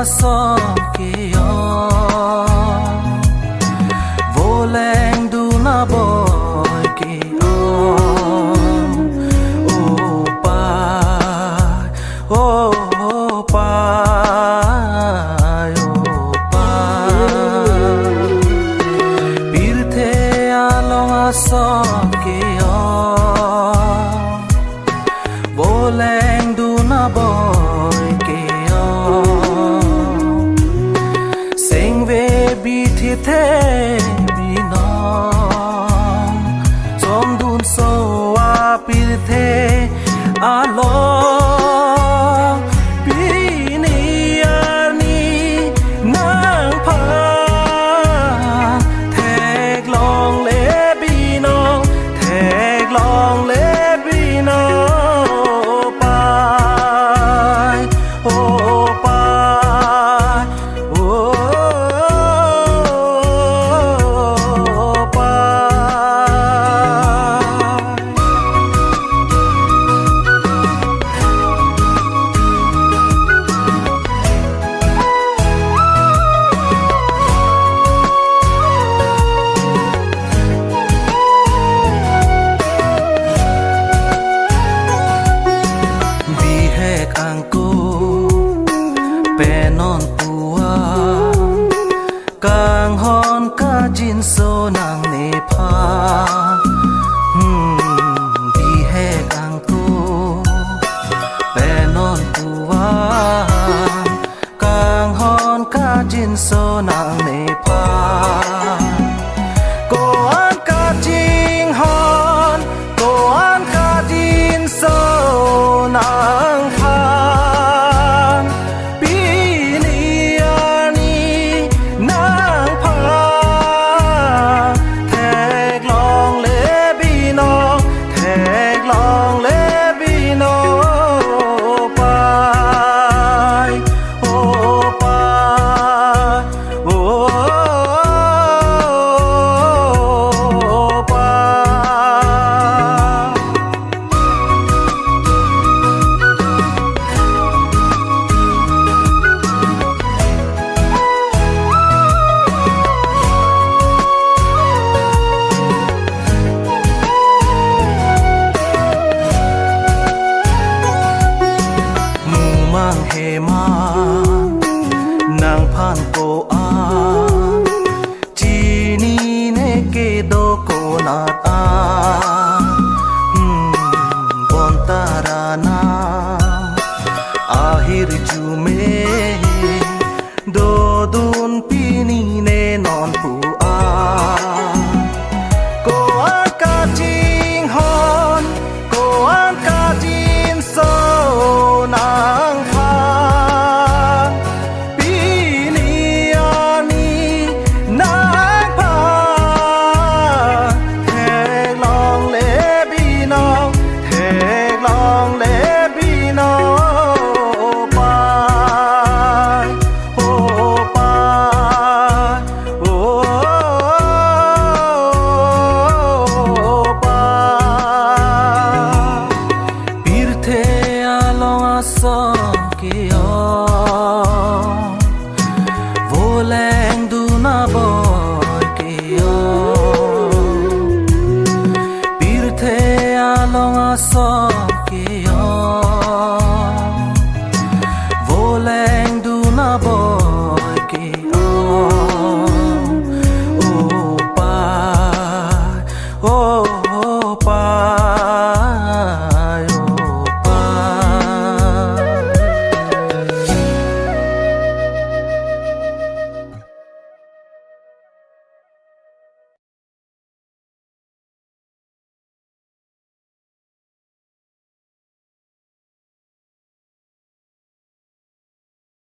so kia vô leng du na boy kia birthe along so kia vô leng du na boy kia sing ve bi thi the bi no som dun so a birthe along non tua càng hòn cá chín số nàng nề pha đi hè càng tu pe non tua càng hòn cá chín số nàng nề pha cô ăn cá chín hòn cô ăn cá chín số nàng pha he ma nang phan ko a chi ni ne ke do ko na ta bon tarana ahir ju me do dun pi ni ne non pu a ko a ka jing hon ko an ka jin so nang son kia